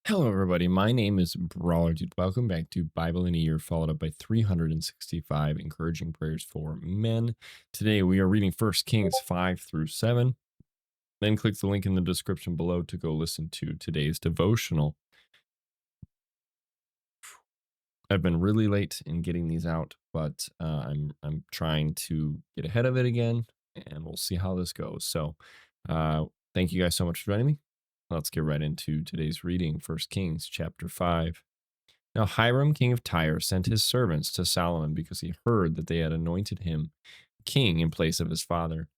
Hello, everybody. My name is BrawlerDood. Welcome back to Bible in a Year, followed up by 365 encouraging prayers for men. Today, we are reading First Kings 5 through 7. Then click the link in the description below to go listen to today's devotional. I've been really late in getting these out, but I'm trying to get ahead of it again, and we'll see how this goes. So, thank you guys so much for joining me. Let's get right into today's reading. First Kings chapter 5. Now Hiram, king of Tyre, sent his servants to Solomon because he heard that they had anointed him king in place of his father.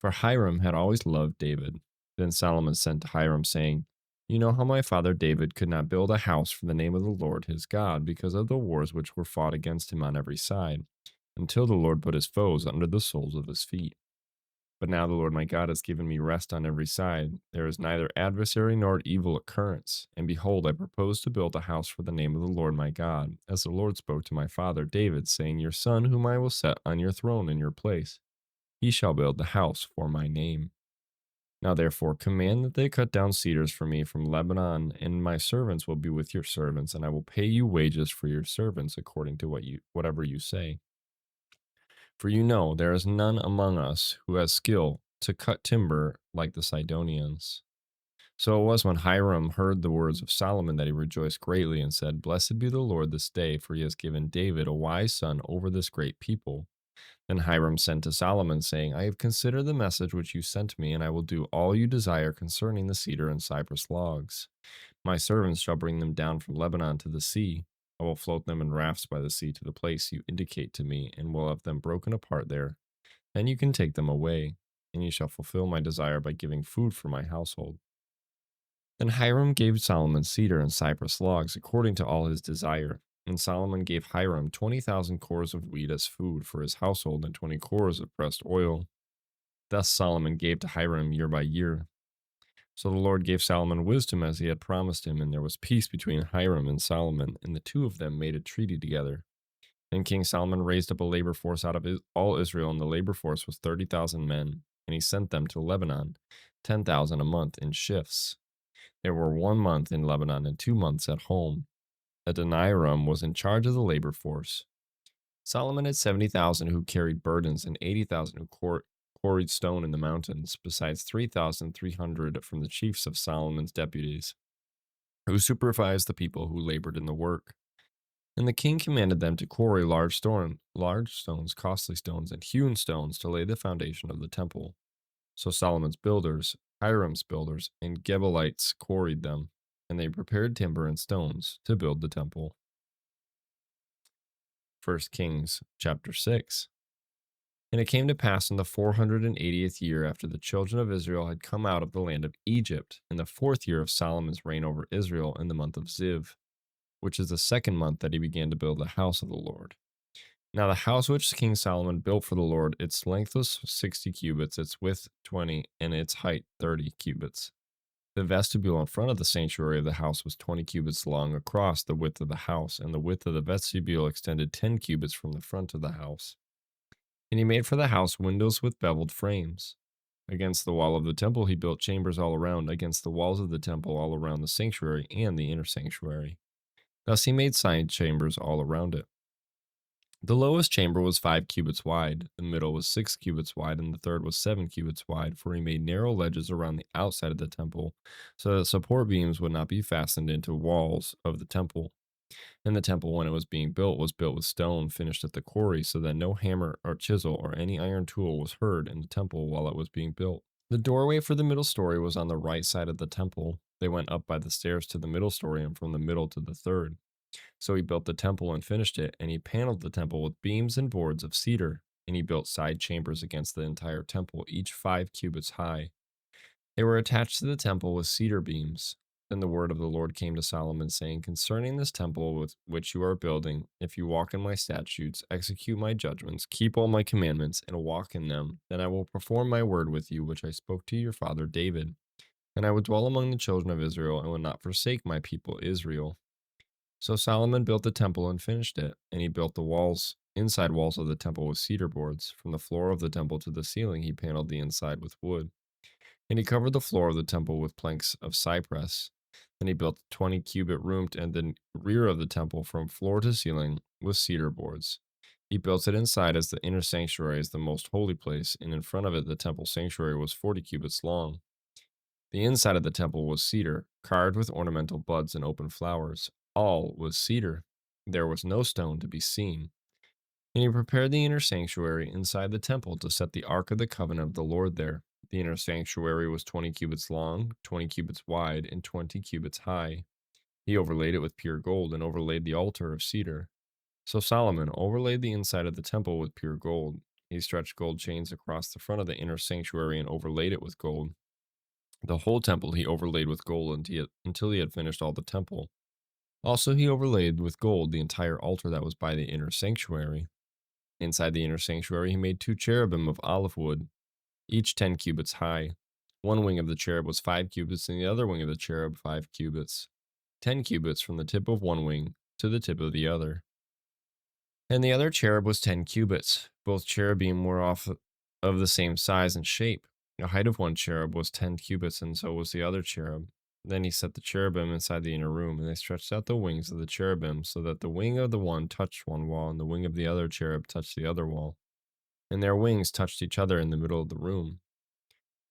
For Hiram had always loved David. Then Solomon sent to Hiram, saying, You know how my father David could not build a house for the name of the Lord his God because of the wars which were fought against him on every side, until the Lord put his foes under the soles of his feet. But now the Lord my God has given me rest on every side. There is neither adversary nor evil occurrence. And behold, I propose to build a house for the name of the Lord my God, as the Lord spoke to my father David, saying, Your son, whom I will set on your throne in your place, he shall build the house for my name. Now therefore command that they cut down cedars for me from Lebanon, and my servants will be with your servants, and I will pay you wages for your servants according to whatever you say. For you know, there is none among us who has skill to cut timber like the Sidonians. So it was when Hiram heard the words of Solomon that he rejoiced greatly and said, Blessed be the Lord this day, for he has given David a wise son over this great people. Then Hiram sent to Solomon, saying, I have considered the message which you sent me, and I will do all you desire concerning the cedar and cypress logs. My servants shall bring them down from Lebanon to the sea. I will float them in rafts by the sea to the place you indicate to me, and will have them broken apart there. Then you can take them away, and you shall fulfill my desire by giving food for my household. Then Hiram gave Solomon cedar and cypress logs according to all his desire. And Solomon gave Hiram 20,000 cores of wheat as food for his household and 20 cores of pressed oil. Thus Solomon gave to Hiram year by year. So the Lord gave Solomon wisdom as he had promised him, and there was peace between Hiram and Solomon, and the two of them made a treaty together. Then King Solomon raised up a labor force out of all Israel, and the labor force was 30,000 men, and he sent them to Lebanon, 10,000 a month in shifts. There were 1 month in Lebanon and 2 months at home. Adoniram was in charge of the labor force. Solomon had 70,000 who carried burdens and 80,000 who quarried stone in the mountains, besides 3,300 from the chiefs of Solomon's deputies, who supervised the people who labored in the work. And the king commanded them to quarry large stones, costly stones, and hewn stones to lay the foundation of the temple. So Solomon's builders, Hiram's builders, and Gebalites quarried them, and they prepared timber and stones to build the temple. First Kings chapter 6. And it came to pass in the 480th year after the children of Israel had come out of the land of Egypt, in the 4th year of Solomon's reign over Israel, in the month of Ziv, which is the 2nd month, that he began to build the house of the Lord. Now the house which King Solomon built for the Lord, its length was 60 cubits, its width 20, and its height 30 cubits. The vestibule in front of the sanctuary of the house was 20 cubits long across the width of the house, and the width of the vestibule extended 10 cubits from the front of the house. And he made for the house windows with beveled frames. Against the wall of the temple he built chambers all around, against the walls of the temple all around the sanctuary and the inner sanctuary. Thus he made side chambers all around it. The lowest chamber was 5 cubits wide, the middle was 6 cubits wide, and the third was 7 cubits wide, for he made narrow ledges around the outside of the temple, so that support beams would not be fastened into walls of the temple. And the temple, when it was being built, was built with stone finished at the quarry, so that no hammer or chisel or any iron tool was heard in the temple while it was being built. The doorway for the middle story was on the right side of the temple. They went up by the stairs to the middle story, and from the middle to the third. So he built the temple and finished it, and he paneled the temple with beams and boards of cedar, and he built side chambers against the entire temple, each 5 cubits high. They were attached to the temple with cedar beams. Then the word of the Lord came to Solomon, saying, Concerning this temple with which you are building, if you walk in my statutes, execute my judgments, keep all my commandments, and walk in them, then I will perform my word with you, which I spoke to your father David. And I would dwell among the children of Israel, and would not forsake my people Israel. So Solomon built the temple and finished it, and he built the inside walls of the temple with cedar boards. From the floor of the temple to the ceiling, he paneled the inside with wood. And he covered the floor of the temple with planks of cypress. Then he built a 20-cubit room in the rear of the temple from floor to ceiling with cedar boards. He built it inside as the inner sanctuary as the most holy place, and in front of it the temple sanctuary was 40 cubits long. The inside of the temple was cedar, carved with ornamental buds and open flowers. All was cedar. There was no stone to be seen. And he prepared the inner sanctuary inside the temple to set the ark of the covenant of the Lord there. The inner sanctuary was 20 cubits long, 20 cubits wide, and 20 cubits high. He overlaid it with pure gold and overlaid the altar of cedar. So Solomon overlaid the inside of the temple with pure gold. He stretched gold chains across the front of the inner sanctuary and overlaid it with gold. The whole temple he overlaid with gold until he had finished all the temple. Also, he overlaid with gold the entire altar that was by the inner sanctuary. Inside the inner sanctuary, he made two cherubim of olive wood, each 10 cubits high. One wing of the cherub was 5 cubits, and the other wing of the cherub 5 cubits, 10 cubits from the tip of one wing to the tip of the other. And the other cherub was 10 cubits. Both cherubim were of the same size and shape. The height of one cherub was 10 cubits, and so was the other cherub. Then he set the cherubim inside the inner room, and they stretched out the wings of the cherubim so that the wing of the one touched one wall, and the wing of the other cherub touched the other wall. And their wings touched each other in the middle of the room.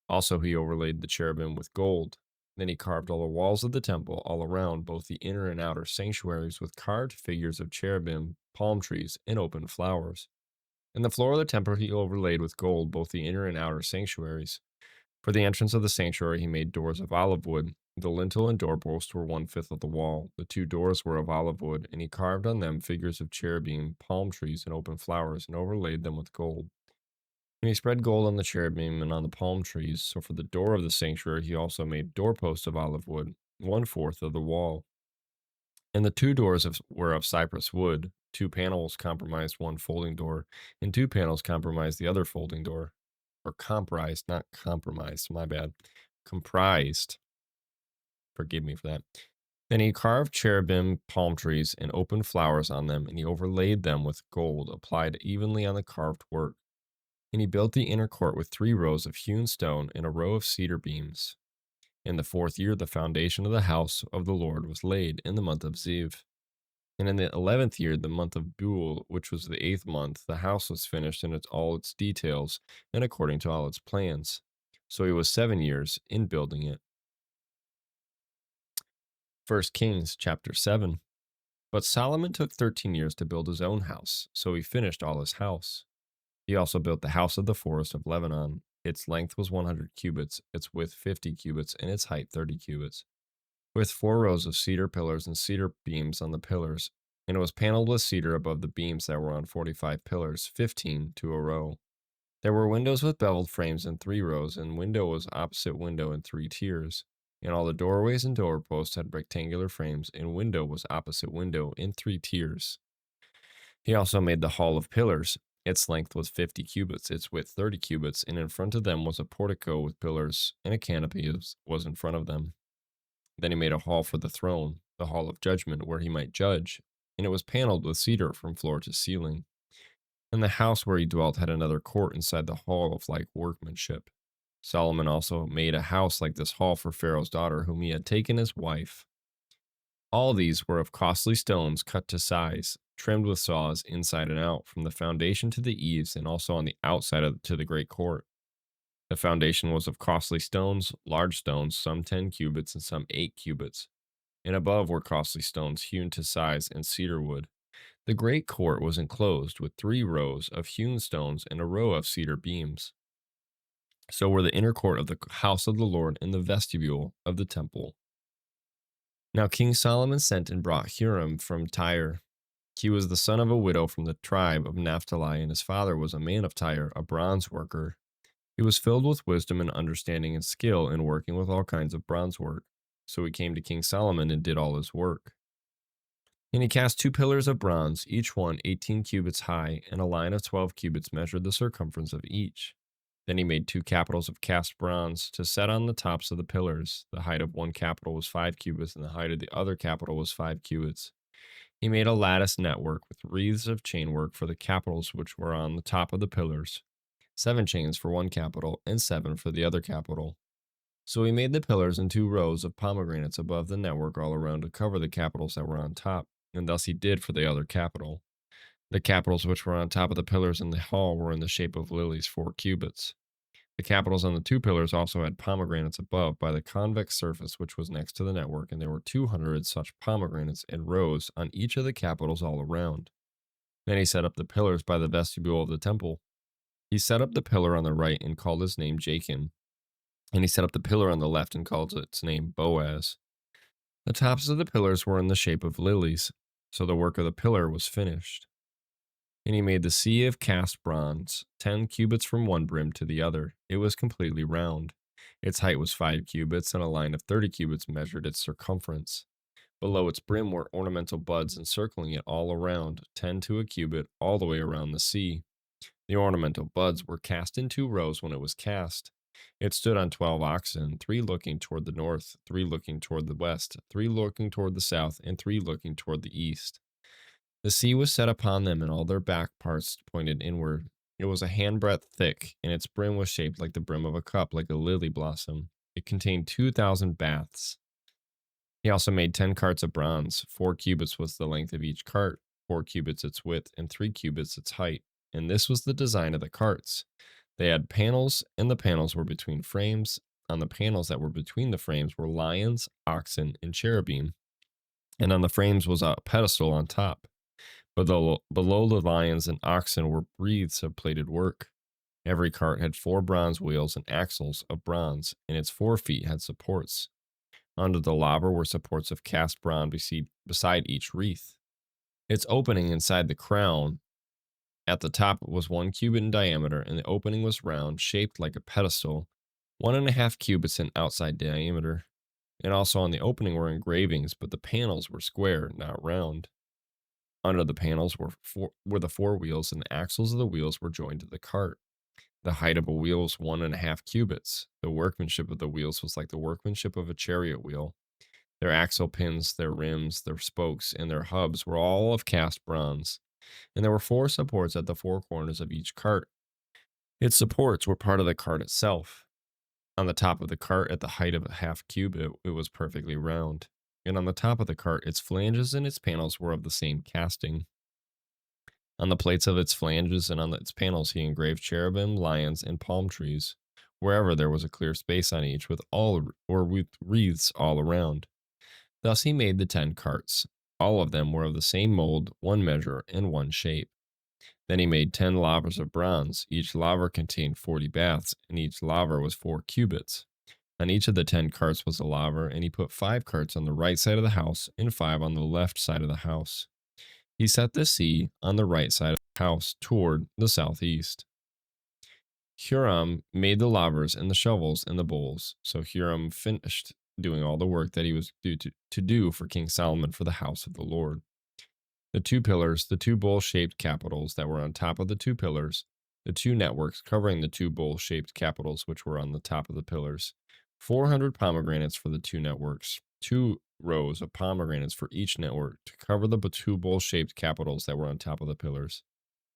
Also, he overlaid the cherubim with gold. Then he carved all the walls of the temple all around, both the inner and outer sanctuaries, with carved figures of cherubim, palm trees, and open flowers. And the floor of the temple he overlaid with gold, both the inner and outer sanctuaries. For the entrance of the sanctuary, he made doors of olive wood. The lintel and doorpost were 1/5 of the wall. The two doors were of olive wood, and he carved on them figures of cherubim, palm trees, and open flowers, and overlaid them with gold. And he spread gold on the cherubim and on the palm trees. So for the door of the sanctuary, he also made doorposts of olive wood, 1/4 of the wall. And the two doors were of cypress wood. Two panels comprised one folding door, and two panels comprised the other folding door. Or comprised, not compromised, my bad. Comprised. Forgive me for that. Then he carved cherubim, palm trees, and open flowers on them, and he overlaid them with gold applied evenly on the carved work. And he built the inner court with 3 rows of hewn stone and a row of cedar beams. In the 4th year, the foundation of the house of the Lord was laid in the month of Ziv. And in the 11th year, the month of Bul, which was the 8th month, the house was finished in all its details and according to all its plans. So he was 7 years in building it. 1 Kings chapter 7. But Solomon took 13 years to build his own house, so he finished all his house. He also built the house of the forest of Lebanon. Its length was 100 cubits, its width 50 cubits, and its height 30 cubits, with 4 rows of cedar pillars and cedar beams on the pillars. And it was paneled with cedar above the beams that were on 45 pillars, 15 to a row. There were windows with beveled frames in 3 rows, and window was opposite window in 3 tiers. And all the doorways and doorposts had rectangular frames, and window was opposite window in 3 tiers. He also made the hall of pillars. Its length was 50 cubits, its width 30 cubits, and in front of them was a portico with pillars, and a canopy was in front of them. Then he made a hall for the throne, the hall of judgment, where he might judge, and it was paneled with cedar from floor to ceiling. And the house where he dwelt had another court inside the hall of like workmanship. Solomon also made a house like this hall for Pharaoh's daughter, whom he had taken as wife. All these were of costly stones cut to size, trimmed with saws inside and out, from the foundation to the eaves, and also on the outside to the great court. The foundation was of costly stones, large stones, some 10 cubits and some 8 cubits. And above were costly stones hewn to size and cedar wood. The great court was enclosed with 3 rows of hewn stones and a row of cedar beams. So were the inner court of the house of the Lord and the vestibule of the temple. Now King Solomon sent and brought Huram from Tyre. He was the son of a widow from the tribe of Naphtali, and his father was a man of Tyre, a bronze worker. He was filled with wisdom and understanding and skill in working with all kinds of bronze work. So he came to King Solomon and did all his work. And he cast 2 pillars of bronze, each one 18 cubits high, and a line of 12 cubits measured the circumference of each. Then he made 2 capitals of cast bronze to set on the tops of the pillars. The height of one capital was 5 cubits, and the height of the other capital was 5 cubits. He made a lattice network with wreaths of chainwork for the capitals which were on the top of the pillars, 7 chains for one capital, and 7 for the other capital. So he made the pillars in 2 rows of pomegranates above the network all around to cover the capitals that were on top, and thus he did for the other capital. The capitals which were on top of the pillars in the hall were in the shape of lilies 4 cubits. The capitals on the 2 pillars also had pomegranates above by the convex surface which was next to the network, and there were 200 such pomegranates in rows on each of the capitals all around. Then he set up the pillars by the vestibule of the temple. He set up the pillar on the right and called its name Jachin, and he set up the pillar on the left and called its name Boaz. The tops of the pillars were in the shape of lilies, so the work of the pillar was finished. And he made the sea of cast bronze, 10 cubits from one brim to the other. It was completely round. Its height was 5 cubits, and a line of 30 cubits measured its circumference. Below its brim were ornamental buds encircling it all around, 10 to a cubit, all the way around the sea. The ornamental buds were cast in 2 rows when it was cast. It stood on 12 oxen, 3 looking toward the north, 3 looking toward the west, 3 looking toward the south, and 3 looking toward the east. The sea was set upon them, and all their back parts pointed inward. It was a handbreadth thick, and its brim was shaped like the brim of a cup, like a lily blossom. It contained 2,000 baths. He also made 10 carts of bronze. 4 cubits was the length of each cart, 4 cubits its width, and 3 cubits its height. And this was the design of the carts. They had panels, and the panels were between frames. On the panels that were between the frames were lions, oxen, and cherubim. And on the frames was a pedestal on top. But below the lions and oxen were wreaths of plated work. Every cart had 4 bronze wheels and axles of bronze, and its 4 feet had supports. Under the laver were supports of cast bronze beside each wreath. Its opening inside the crown at the top was 1 cubit in diameter, and the opening was round, shaped like a pedestal, 1.5 cubits in outside diameter. And also on the opening were engravings, but the panels were square, not round. Under the panels were the 4 wheels, and the axles of the wheels were joined to the cart. The height of a wheel was 1.5 cubits. The workmanship of the wheels was like the workmanship of a chariot wheel. Their axle pins, their rims, their spokes, and their hubs were all of cast bronze. And there were 4 supports at the 4 corners of each cart. Its supports were part of the cart itself. On the top of the cart, at the height of a half cubit, it was perfectly round. And on the top of the cart, its flanges and its panels were of the same casting. On the plates of its flanges and on its panels, he engraved cherubim, lions, and palm trees, wherever there was a clear space on each, with wreaths all around. Thus he made the 10 carts. All of them were of the same mold, one measure, and one shape. Then he made 10 lavers of bronze. Each laver contained 40 baths, and each laver was 4 cubits. On each of the 10 carts was a laver, and he put 5 carts on the right side of the house and 5 on the left side of the house. He set the sea on the right side of the house toward the southeast. Huram made the lavers and the shovels and the bowls. So Huram finished doing all the work that he was due to do for King Solomon for the house of the Lord. The 2 pillars, the 2 bowl-shaped capitals that were on top of the 2 pillars, the 2 networks covering the 2 bowl-shaped capitals which were on the top of the pillars, 400 pomegranates for the 2 networks, 2 rows of pomegranates for each network to cover the 2 bowl-shaped capitals that were on top of the pillars,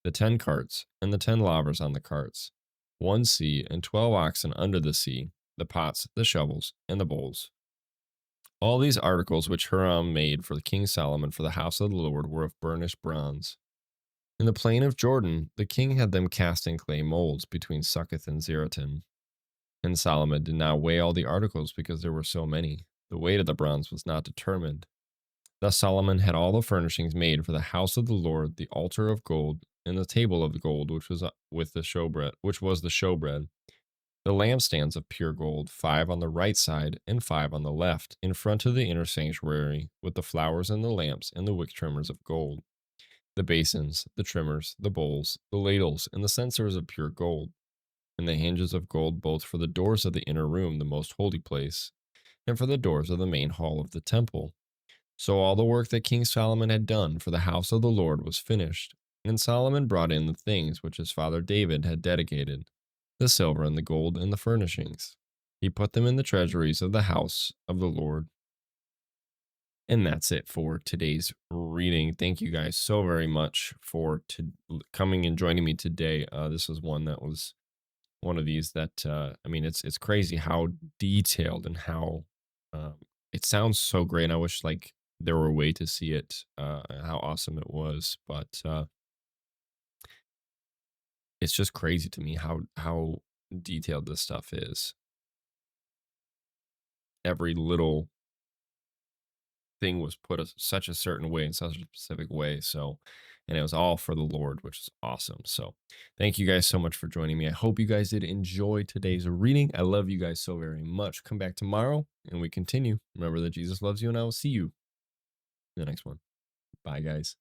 the 10 carts, and the 10 lavers on the carts, 1 sea and 12 oxen under the sea, the pots, the shovels, and the bowls. All these articles which Huram made for King Solomon for the house of the Lord were of burnished bronze. In the plain of Jordan, the king had them cast in clay molds between Succoth and Zeratin. And Solomon did not weigh all the articles because there were so many. The weight of the bronze was not determined. Thus Solomon had all the furnishings made for the house of the Lord, the altar of gold, and the table of gold, which was with the showbread, the lampstands of pure gold, 5 on the right side and 5 on the left, in front of the inner sanctuary, with the flowers and the lamps and the wick trimmers of gold, the basins, the trimmers, the bowls, the ladles, and the censers of pure gold, and the hinges of gold both for the doors of the inner room, the most holy place, and for the doors of the main hall of the temple. So all the work that King Solomon had done for the house of the Lord was finished, and Solomon brought in the things which his father David had dedicated, the silver and the gold and the furnishings. He put them in the treasuries of the house of the Lord. And that's it for today's reading. Thank you guys so very much for coming and joining me today. This was one that was one of these that I mean, it's crazy how detailed and how um, it sounds so great. I wish like there were a way to see it, how awesome it was, but it's just crazy to me how detailed this stuff is. Every little thing was put such a certain way in such a specific way. So, and it was all for the Lord, which is awesome. So, thank you guys so much for joining me. I hope you guys did enjoy today's reading. I love you guys so very much. Come back tomorrow and we continue. Remember that Jesus loves you, and I will see you in the next one. Bye, guys.